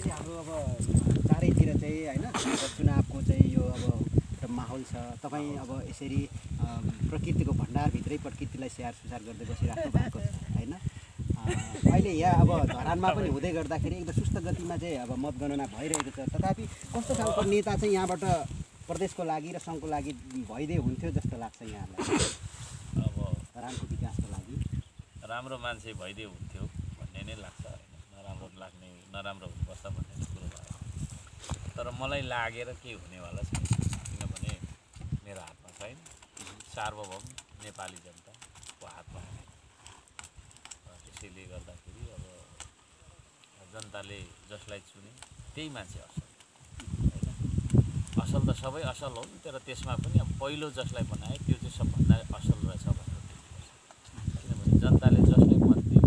भनेपछि हाम्रो अब चारैतिर चाहिँ होइन चुनावको चाहिँ यो अब एउटा माहौल छ। तपाईँ अब यसरी प्रकृतिको भण्डारभित्रै प्रकृतिलाई स्याहार सुसार गर्दै बसिराख्नु भएको छ होइन। अहिले यहाँ अब धरानमा पनि हुँदै गर्दाखेरि एकदम सुस्त गतिमा चाहिँ अब मतगणना भइरहेको छ। तथापि कस्तो खालको नेता चाहिँ यहाँबाट प्रदेशको लागि र सङ्घको लागि भइदिए हुन्थ्यो जस्तो लाग्छ यहाँलाई? अब धरानको विकासको लागि राम्रो मान्छे भइदिए हुन्थ्यो भन्ने नै लाग्छ होइन। नराम्रो हुनुपर्छ भन्ने कुरो भयो। तर मलाई लागेर के हुनेवाला छैन, किनभने मेरो हातमा छैन। सार्वभौम नेपाली जनताको हातमा छैन। त्यसैले गर्दाखेरि अब जनताले जसलाई चुने त्यही मान्छे असल होइन। असल त सबै असल हो नि, तर त्यसमा पनि अब पहिलो जसलाई बनाए त्यो चाहिँ सबभन्दा असल रहेछ भनेर देख्नुपर्छ। किनभने जनताले जसलाई मत दियो,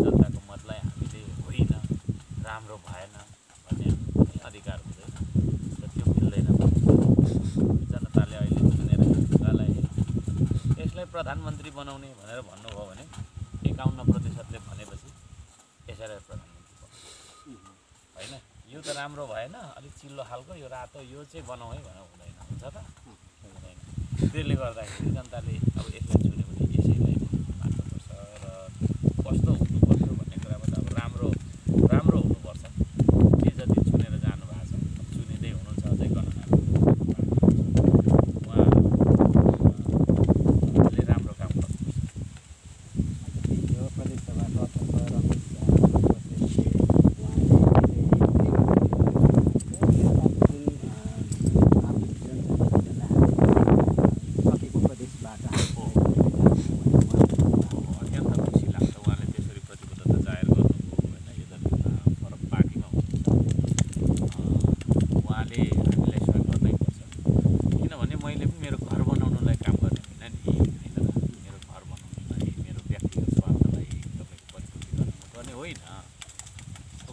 जनताको मतलाई हामीले होइन राम्रो भएन भन्ने कुनै अधिकार हुँदैन र त्यो मिल्दैन। जनताले अहिले चुनेर ढुङ्गालाई यसलाई प्रधानमन्त्री बनाउने भनेर भन्नुभयो भने 51% भनेपछि यसैलाई प्रधानमन्त्री बनाउने होइन। यो त राम्रो भएन, अलिक चिल्लो खालको यो रातो यो चाहिँ बनाऊ है भनेर हुँदैन, हुन्छ त हुँदैन। त्यसले गर्दाखेरि जनताले अब यसलाई चुन्यो भने यसैलाई मान्नुपर्छ र कस्तो हुनुपर्छ भन्ने कुरामा त अब राम्रो हुनुपर्छ। जे जति चुनेर जानुभएको छ, चुनिँदै हुनुहुन्छ अझै गणना उहाँले राम्रो काम गर्नुपर्छ। यो प्रदेशसभाको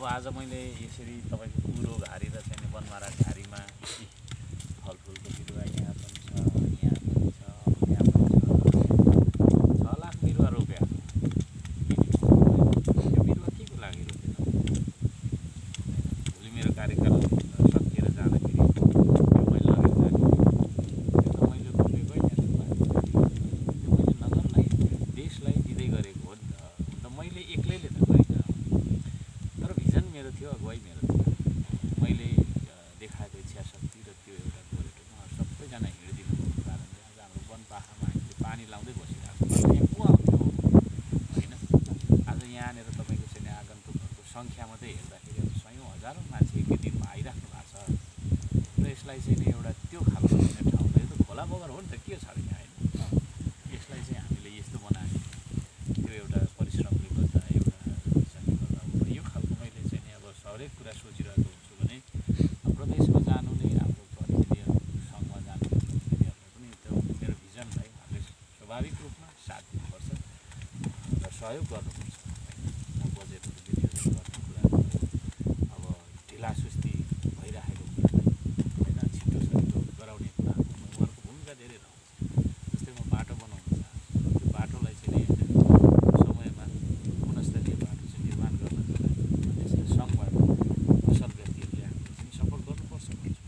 आज मैले यसरी तपाईँको कुरो घारी र चाहिँ बनमारा घारीमा फलफुलको बिरुवा यहाँ पनि छ, यहाँ पनि छ, यहाँ पनि छ। 6 लाख बिरुवा रोप्या। त्यो बिरुवा के को लागि रोपेन? भोलि मेरो कार्यकाल सकिएर जाँदाखेरि त्यो मैले लगेर जाने त्यो त मैले रोपेको होइन। त्यो मैले नगरलाई देशलाई दिँदै गरेको हो नि त मैले एक्लैले त गरिनँ। तर भिजन मेरो थियो, अगुवाई मेरो थियो। मैले देखाएको इच्छा शक्ति र त्यो एउटा गोरेटोमा सबैजना हिँडिदिनु भएको कारणले आज हाम्रो वनपाखामा हामीले पानी लाउँदै बसिरहेको छ। यहाँ कुवा हुन्थ्यो होइन। आज यहाँनिर तपाईँको चाहिँ आगन्तुकहरूको सङ्ख्या मात्रै हेर्दाखेरि अब 100औं हजारौँ मान्छे एकै दिनमा आइराख्नु भएको छ र यसलाई चाहिँ एउटा त्यो खालको ठाउँमा यो त खोला बगर हो नि त, के छ अरे यहाँ होइन। यसलाई चाहिँ हामीले यस्तो बनायो त्यो एउटा परिश्रमले गर्दा एउटा यो खालको मैले चाहिँ अब हरेक कुरा सोचिरहेको हुन्छु भने प्रदेशमा जानु नै हाम्रो प्रतिनिधिहरू, सङ्घमा जानु प्रतिनिधिहरूलाई पनि त्यो मेरो भिजनलाई हामीले स्वाभाविक रूपमा साथ दिनुपर्छ र सहयोग गर्नुपर्छ। बजेटहरू विनियोजन गर्ने कुराहरू अब ढिलासुस्ती भइरहेको कुरालाई होइन छिटो सजिलो गराउने कुराहरूमा उहाँहरूको भूमिका धेरै रहन्छ। जस्तै म बाटो बनाउनु चाहन्छु, त्यो बाटोलाई चाहिँ समयमा गुणस्तरीय बाटो चाहिँ निर्माण गर्नको लागि त्यसले सङ्घबाट असल व्यक्तिहरूले हामीले चाहिँ सफल गर्नुपर्छ भन्छु।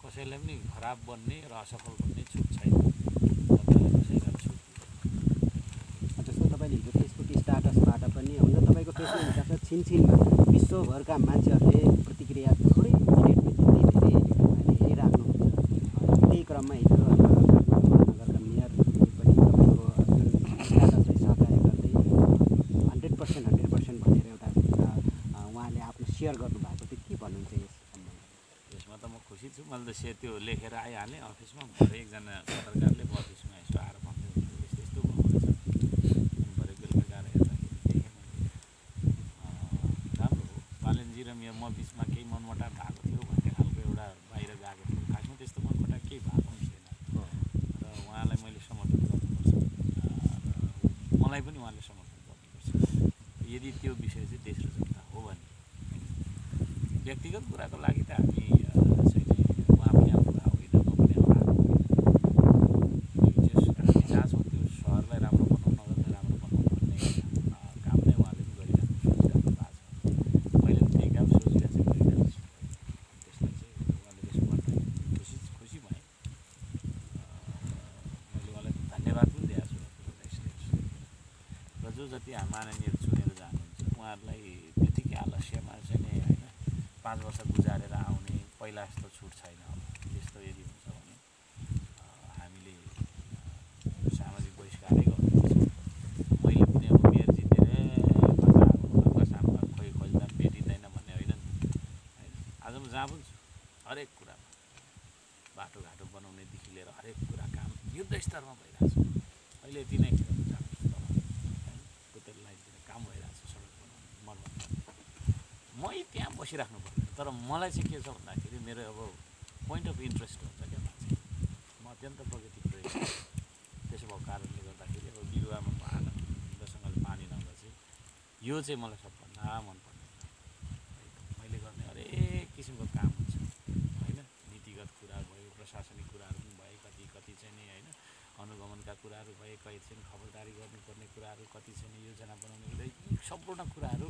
कसैलाई पनि खराब बन्ने र असफल बन्ने छुट छैन। जनताले कसैलाई छुट दिँदैन। जस्तो तपाईँले हिजो फेसबुक स्टाटसबाट पनि हुन्छ तपाईँको फेसबुक स्टाटस छिनछिनमा विश्वभरका मान्छेहरूले प्रतिक्रिया थोरै मिनेटपछि धेरै अहिले हेरिराख्नुहुन्छ। त्यही क्रममा हिजो महानगरका मेयर पनि तपाईँको जुन स्टाटसलाई सहकार्य गर्दै 100% भनेर एउटा उहाँले आफ्नो सेयर गर्नुभएको थियो, के भन्नुहुन्छ यस सम्बन्धमा? यसमा त म खुसी छु। मैले त त्यो लेखेर आइहालेँ अफिसमा। भरे एकजना पत्रकारले अफिसमा यसो आएर भन्दै हुन्थ्यो यस्तो यस्तो भएको रहेछ। भरे बेलुका गएर हेर्दाखेरि देखेँ मैले। राम्रो हो। बालनजी र म बिचमा केही मनमुटाव भएको थियो भन्ने खालको एउटा बाहिर गएको थियो। खासमा त्यस्तो मनमुटाव केही भएको पनि थिएन र उहाँलाई मैले समर्थन गर्नुपर्छ र मलाई पनि उहाँले समर्थन गर्नुपर्छ यदि त्यो विषय चाहिँ देश र जनता हो भने। व्यक्तिगत कुराको लागि त हामी चाहिँ उहाँ पनि आउनुभएको होइन, म पनि आएको होइन। हामी चाहन्छौँ त्यो सहरलाई राम्रो बनाउँ, नगरलाई राम्रो बनाउँ भन्ने काम नै उहाँले पनि गरिराख्नु सोचिराख्नु भएको छ। मैले पनि त्यही काम सोचिरहेको छु। 5 वर्ष गुजारेर आउने पहिला जस्तो छुट छैन। अब त्यस्तो यदि हुन्छ भने हामीले सामाजिक बहिष्कारै गर्नुपर्छ। मैले पनि अब मेयर जितेर अर्को साममा खोइ खोज्दा भेटिँदैन भन्ने होइन नि होइन। आज म जहाँ पनि छु हरेक कुरामा बाटोघाटो बनाउनेदेखि लिएर हरेक कुरा काम युद्ध स्तरमा भइरहेछ। अहिले यति नै खेर जान्छु तल होइन पुतेल लाइनतिर काम भइरहेछ सडक बनाउने मर्मत। मै त्यहाँ बसिराख्नु पर्दैन। तर मलाई चाहिँ के छ भन्दाखेरि मेरो अब पोइन्ट अफ इन्ट्रेस्ट हुन्छ क्या मान्छे। म अत्यन्त प्रगति प्रेमी। त्यसो भएको कारणले गर्दाखेरि अब बिरुवामा म आनन्दसँगले पानी लाउँदा चाहिँ यो चाहिँ मलाई सबभन्दा मनपर्ने मैले गर्ने हरेक किसिमको काम हुन्छ होइन। नीतिगत कुरा भयो, प्रशासनिक कुराहरू पनि भए, कति चाहिँ नि होइन अनुगमनका कुराहरू भए, कति चाहिँ खबरदारी गर्नुपर्ने कुराहरू, कति चाहिँ योजना बनाउने कुरा, यी सम्पूर्ण कुराहरू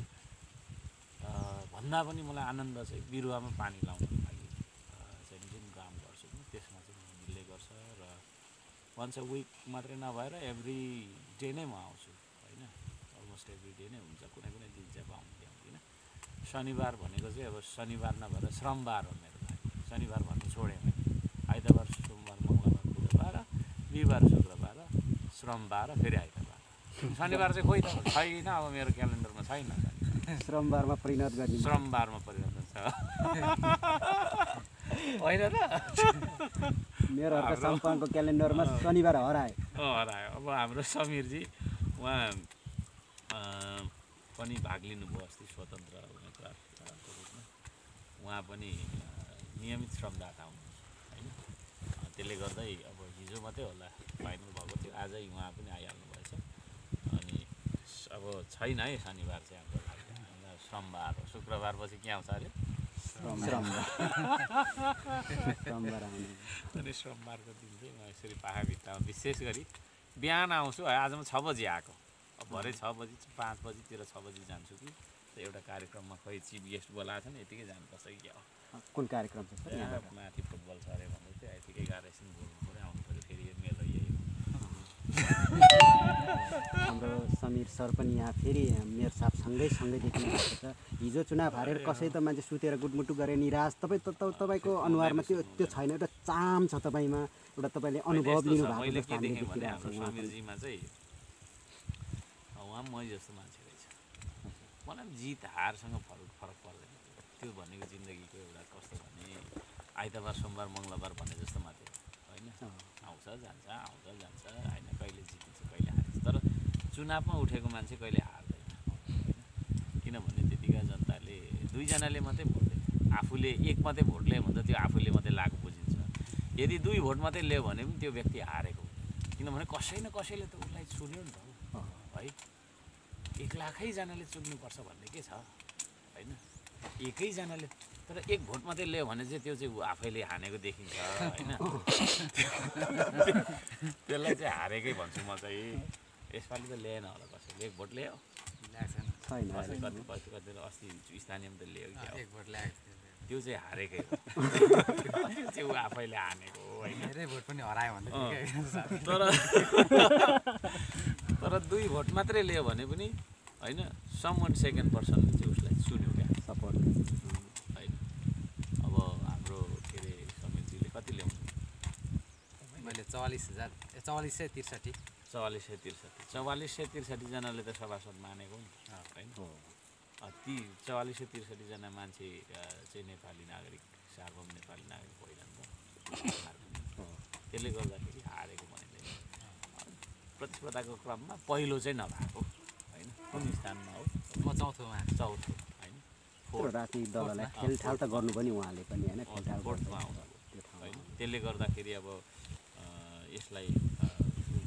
भन्दा पनि मलाई आनन्द चाहिँ बिरुवामा पानी लाउनको लागि चाहिँ जुन काम गर्छु त्यसमा चाहिँ म मिल्ने गर्छ। र वन्स अ विक मात्रै नभएर एभ्री डे नै म आउँछु होइन। अलमोस्ट एभ्री डे नै हुन्छ, कुनै कुनै दिन चाहिँ अब आउँदिनँ। शनिबार भनेको चाहिँ अब शनिबार नभएर श्रमबार हो मेरो लागि। शनिबार भन्नु छोडेँ मैले। आइतबार, सोमबार, मङ्गलबार, बुधबार, बिहिबार, शुक्रबार, श्रमबार, फेरि आइतबार। शनिबार चाहिँ खोइ त छैन, अब मेरो क्यालेन्डरमा छैन। श्रमबारमा परिणत गर्ने श्रमबारमा परिणत छ होइन र। मेयरहरूको सम्पादनको क्यालेन्डरमा शनिबार हरायो। अब हाम्रो समीरजी उहाँ पनि भाग लिनुभयो अस्ति स्वतन्त्र उम्मेदवारको रूपमा। उहाँ पनि नियमित श्रमदाता हुनुहुन्छ होइन। त्यसले गर्दै अब हिजो मात्रै होला फाइनल भएको थियो, आजै उहाँ पनि आइहाल्नु भएछ। अनि अब छैन है शनिबार चाहिँ हाम्रो लागि श्रमबार हो। शुक्रबार पछि के आउँछ अरे श्रमबार आउने। अनि श्रमबारको दिन चाहिँ म यसरी पाखाभित्तामा विशेष गरी बिहान आउँछु। आज म 6 बजी आएको, अब भरे 6 बजी 5 बजीतिर 6 बजी जान्छु कि एउटा कार्यक्रममा खोइ चिफ गेस्ट बोलाएको छ नि, यतिकै जानुपर्छ कि क्या हो। कुन कार्यक्रम छ माथि फुटबल छ अरे भन्दै थियो, यतिकै गाह्रो एकछिन बोल्नु पऱ्यो, आउनु पऱ्यो। फेरि मेरो यही हाम्रो समीर सर पनि यहाँ फेरि मेयर साहब सँगै देखिनु भएको छ। हिजो चुनाव हारेर कसै त मान्छे सुतेर गुटमुटु गरे निराश। तपाईँको अनुहारमा त्यो छैन, एउटा चाम छ तपाईँमा, एउटा तपाईँले अनुभव लिनुभएको मैले के देखेँ भने हाम्रो समीरजीमा चाहिँ उहाँ मै जस्तो मान्छे रहेछ। मलाई पनि जित हारसँग फरक पर्दैन। त्यो भनेको जिन्दगीको एउटा कस्तो भने आइतबार, सोमबार, मङ्गलबार भन्ने जस्तो मात्रै होइन। आउँछ जान्छ होइन, कहिले जितिन्छ कहिले हारिन्छ। तर चुनावमा उठेको मान्छे कहिले हार्दैन होइन। किनभने त्यतिका जनताले दुईजनाले मात्रै भोट दिन्छ। आफूले एक मात्रै भोट लियो भने त त्यो आफूले मात्रै लागु बुझिन्छ। यदि 2 भोट मात्रै लियो भने पनि त्यो व्यक्ति हारेको हुन्छ। किनभने कसै न कसैले त उसलाई चुन्यो नि त है। 1 लाखैजनाले चुन्नुपर्छ भन्ने के छ होइन। एकैजनाले, तर 1 भोट मात्रै लियो भने चाहिँ त्यो चाहिँ ऊ आफैले हानेको देखिन्छ होइन। त्यसलाई चाहिँ हारेकै भन्छु म चाहिँ। यसपालि त ल्याएन होला कसैले, 1 भोट ल्यायो कति अस्ति स्थानीयमा त ल्यायो क्या, 1 भोट ल्याएको त्यो चाहिँ हारेकै हो। त्यो चाहिँ ऊ आफैले हानेको हो होइन। धेरै भोट पनि हरायो भन्दै तर 2 भोट मात्रै लियो भने पनि होइन, समवन सेकेन्ड पर्सनले चाहिँ उसलाई सुन्यो क्या, सपोर्ट होइन। अब हाम्रो के अरे समीरजीले कति ल्याउँछ? मैले 4463 4463जनाले त सभासद मानेको नि होइन। ती 4463जना मान्छे चाहिँ नेपाली नागरिक, सार्वभौम नेपाली नागरिक होइन नि त। त्यसले गर्दाखेरि हारेको भनिँदैन। प्रतिस्पर्धाको क्रममा पहिलो चाहिँ नभएको होइन। कुन स्थानमा हो? म चौथोमा होइन। राजनीतिक दललाई खेलठाल त गर्नु पनि उहाँले पनि होइन, खेलठाल फोर्थमा आउँछ होइन। त्यसले गर्दाखेरि अब यसलाई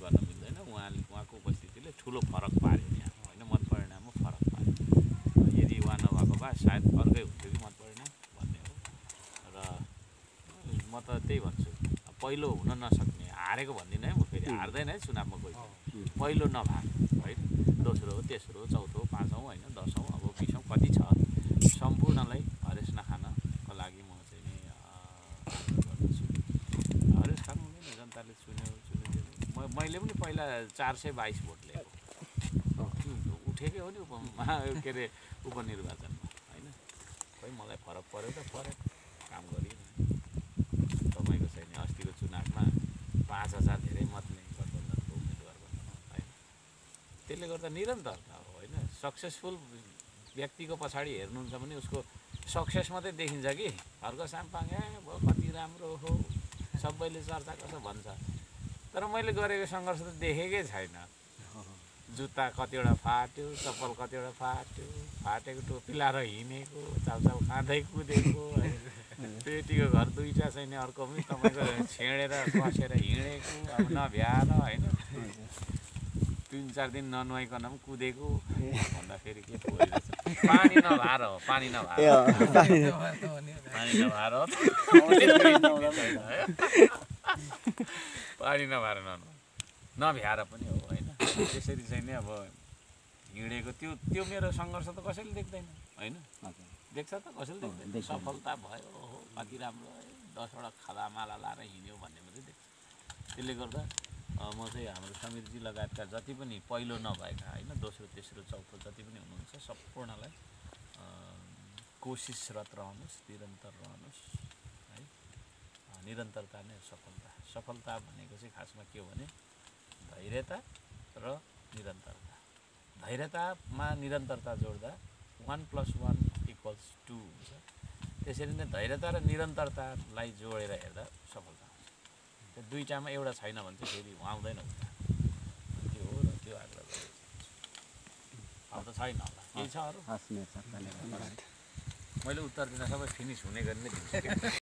गर्न मिल्दैन। उहाँको उपस्थितिले ठुलो फरक पार्यो यहाँ होइन। मतपरिणाममा फरक पार्यो। यदि उहाँ नभएको भए सायद अर्कै हुन्थ्यो कि मतपरिणाम भन्ने हो। र म त त्यही भन्छु, पहिलो हुन नसक्ने हारेको भन्दिनँ है म। फेरि हार्दैन है चुनावमा कोही। पहिलो नभएको होइन, दोस्रो, तेस्रो, चौथो, पाँचौँ होइन, 10औँ, अब 20औँ कति छ, सम्पूर्णलाई हरेस नखानको लागि म चाहिँ नि गर्दछु। हरेस खानु हुँदैन, जनताले चुन्यो। मैले पनि पहिला 422 भोट लिएको, उठेकै हो नि के अरे उपनिर्वाचनमा होइन। खै मलाई फरक पऱ्यो त पऱ्यो, काम गरिएन। तपाईँको चाहिँ नि अस्तिको चुनावमा 5,000 धेरै मतले गठबन्धनको उम्मेदवार बन्नु होइन। त्यसले गर्दा निरन्तरता हो होइन। सक्सेसफुल व्यक्तिको पछाडि हेर्नुहुन्छ भने उसको सक्सेस मात्रै देखिन्छ कि हर्क साम्पाङ कति राम्रो हो सबैले चर्चा कसो भन्छ, तर मैले गरेको सङ्घर्ष त देखेकै छैन। जुत्ता कतिवटा फाट्यो, चप्पल कतिवटा फाट्यो, फाटेको टोपी लाएर हिँडेको, चाउचाउ खाँदै कुदेको, पेटीको घर 2टा छैन, अर्को पनि तपाईँको छेडेर कसेर हिँडेको, अब नभ्याएर होइन, 3-4 दिन ननुहाइकन पनि कुदेको भन्दाखेरि के पो भइरहेछ। पानी नभएर हो, पानी नभएर पानी नभएर नभ्याएर पनि हो होइन। त्यसरी चाहिँ नि अब हिँडेको त्यो मेरो सङ्घर्ष त कसैले देख्दैन होइन। देख्छ त कसैले देख्दैन। सफलता भयो हो कति राम्रो है, 10वटा खालामाला लाएर हिँड्यो भन्ने मात्रै देख्छ। त्यसले गर्दा म चाहिँ हाम्रो समीरजी लगायतका जति पनि पहिलो नभएका होइन, दोस्रो तेस्रो चौथो जति पनि हुनुहुन्छ सम्पूर्णलाई कोसिसरत रहनुहोस्, निरन्तर रहनुहोस् है। निरन्तरता नै सफलता। सफलता भनेको चाहिँ खासमा के हो भने धैर्यता र निरन्तरता। धैर्यतामा निरन्तरता जोड्दा 1 + 1 = 2 हुन्छ। त्यसरी नै धैर्यता र निरन्तरतालाई जोडेर हेर्दा सफलता हुन्छ। त्यो दुईटामा एउटा छैन भने चाहिँ फेरि आउँदैन उता। त्यो हो र त्यो आग्रह गरेको अब त छैन होला, केही छ अरू? हस् मेरो सर, धन्यवाद। मैले उत्तर दिन सबै फिनिस हुने गरी नै दिन्छु।